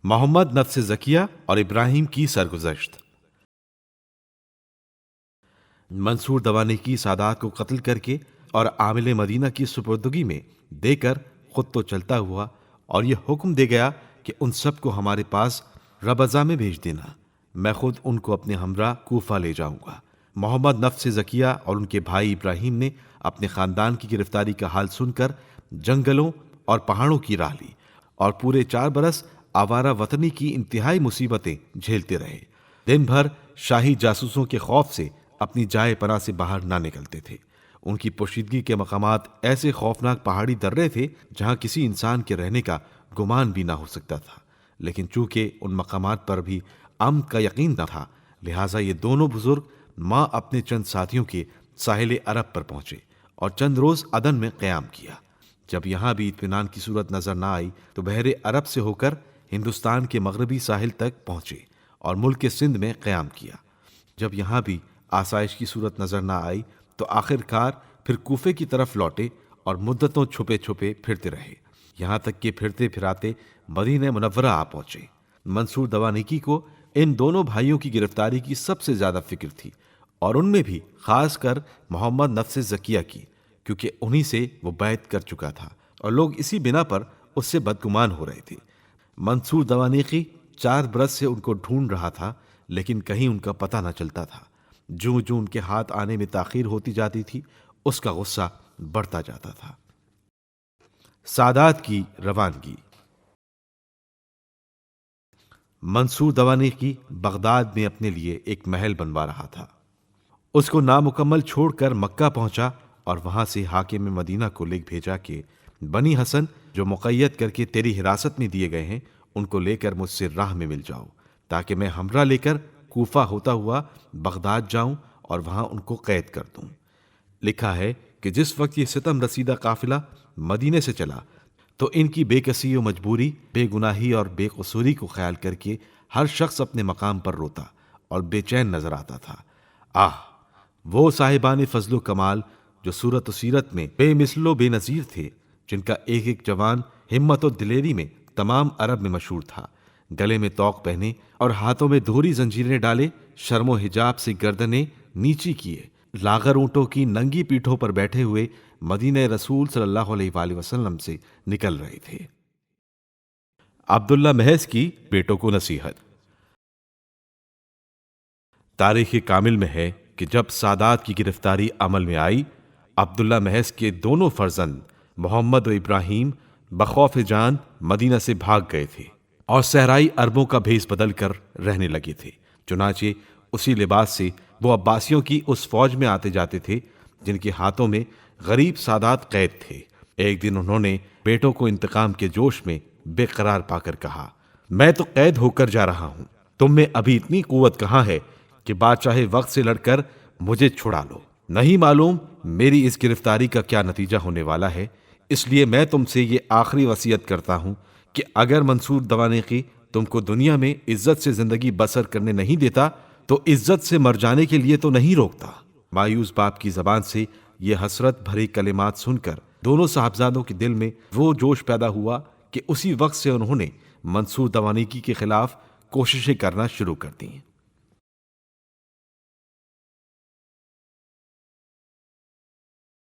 محمد نفس زکیہ اور ابراہیم کی سرگزشت۔ منصور دوانیکی سادات کو قتل کر کے اور عامل مدینہ کی سپردگی میں دے کر خود تو چلتا ہوا اور یہ حکم دے گیا کہ ان سب کو ہمارے پاس ربضہ میں بھیج دینا، میں خود ان کو اپنے ہمراہ کوفہ لے جاؤں گا۔ محمد نفس زکیہ اور ان کے بھائی ابراہیم نے اپنے خاندان کی گرفتاری کا حال سن کر جنگلوں اور پہاڑوں کی راہ لی اور پورے 4 برس آوارہ وطنی کی انتہائی مصیبتیں جھیلتے رہے۔ دن بھر شاہی جاسوسوں کے خوف سے اپنی جائے پناہ سے باہر نہ نکلتے تھے۔ ان کی پوشیدگی کے مقامات ایسے خوفناک پہاڑی درے تھے جہاں کسی انسان کے رہنے کا گمان بھی نہ ہو سکتا تھا، لیکن چونکہ ان مقامات پر بھی امن کا یقین نہ تھا، لہٰذا یہ دونوں بزرگ ماں اپنے چند ساتھیوں کے ساحل عرب پر پہنچے اور چند روز عدن میں قیام کیا۔ جب یہاں بھی اطمینان کی صورت نظر نہ آئی تو بحر عرب سے ہو کر ہندوستان کے مغربی ساحل تک پہنچے اور ملک سندھ میں قیام کیا۔ جب یہاں بھی آسائش کی صورت نظر نہ آئی تو آخر کار پھر کوفے کی طرف لوٹے اور مدتوں چھپے چھپے پھرتے رہے، یہاں تک کہ پھرتے پھراتے مدینہ منورہ آ پہنچے۔ منصور دوانیکی کو ان دونوں بھائیوں کی گرفتاری کی سب سے زیادہ فکر تھی، اور ان میں بھی خاص کر محمد نفس زکیہ کی، کیونکہ انہی سے وہ بیعت کر چکا تھا اور لوگ اسی بنا پر اس سے بدگمان ہو رہے تھے۔ منصور دوانیکی 4 برس سے ان کو ڈھونڈ رہا تھا، لیکن کہیں ان کا پتہ نہ چلتا تھا۔ جوں جوں ان کے ہاتھ آنے میں تاخیر ہوتی جاتی تھی، اس کا غصہ بڑھتا جاتا تھا۔ سادات کی روانگی۔ منصور دوانیکی بغداد میں اپنے لیے ایک محل بنوا رہا تھا۔ اس کو نامکمل چھوڑ کر مکہ پہنچا اور وہاں سے حاکم مدینہ کو لکھ بھیجا کہ بنی حسن جو مقید کر کے تیری حراست میں دیے گئے ہیں ان کو لے کر مجھ سے راہ میں مل جاؤ، تاکہ میں ہمراہ لے کر کوفہ ہوتا ہوا بغداد جاؤں اور وہاں ان کو قید کر دوں۔ لکھا ہے کہ جس وقت یہ ستم رسیدہ قافلہ مدینے سے چلا تو ان کی بے کسی و مجبوری، بے گناہی اور بے قصوری کو خیال کر کے ہر شخص اپنے مقام پر روتا اور بے چین نظر آتا تھا۔ وہ صاحبان فضل و کمال جو صورت و سیرت میں بے مثل و بے نظیر تھے، جن کا ایک ایک جوان ہمت و دلیری میں تمام عرب میں مشہور تھا، گلے میں طوق پہنے اور ہاتھوں میں دوہری زنجیریں ڈالے، شرم و حجاب سے گردنیں نیچی کیے، لاغر اونٹوں کی ننگی پیٹھوں پر بیٹھے ہوئے مدینہ رسول صلی اللہ علیہ وآلہ وسلم سے نکل رہے تھے۔ عبداللہ محض کی بیٹوں کو نصیحت۔ تاریخ کامل میں ہے کہ جب سادات کی گرفتاری عمل میں آئی، عبداللہ محض کے دونوں فرزند محمد و ابراہیم بخوف جان مدینہ سے بھاگ گئے تھے اور صحرائی عربوں کا بھیس بدل کر رہنے لگے تھے۔ چنانچہ اسی لباس سے وہ عباسیوں کی اس فوج میں آتے جاتے تھے جن کے ہاتھوں میں غریب سادات قید تھے۔ ایک دن انہوں نے بیٹوں کو انتقام کے جوش میں بے قرار پا کر کہا، میں تو قید ہو کر جا رہا ہوں، تم میں ابھی اتنی قوت کہاں ہے کہ بادشاہ وقت سے لڑ کر مجھے چھڑا لو؟ نہیں معلوم میری اس گرفتاری کا کیا نتیجہ ہونے والا ہے، اس لیے میں تم سے یہ آخری وصیت کرتا ہوں کہ اگر منصور دوانیکی تم کو دنیا میں عزت سے زندگی بسر کرنے نہیں دیتا تو عزت سے مر جانے کے لیے تو نہیں روکتا۔ مایوس باپ کی زبان سے یہ حسرت بھری کلمات سن کر دونوں صاحبزادوں کے دل میں وہ جوش پیدا ہوا کہ اسی وقت سے انہوں نے منصور دوانیکی کے خلاف کوششیں کرنا شروع کر دیں۔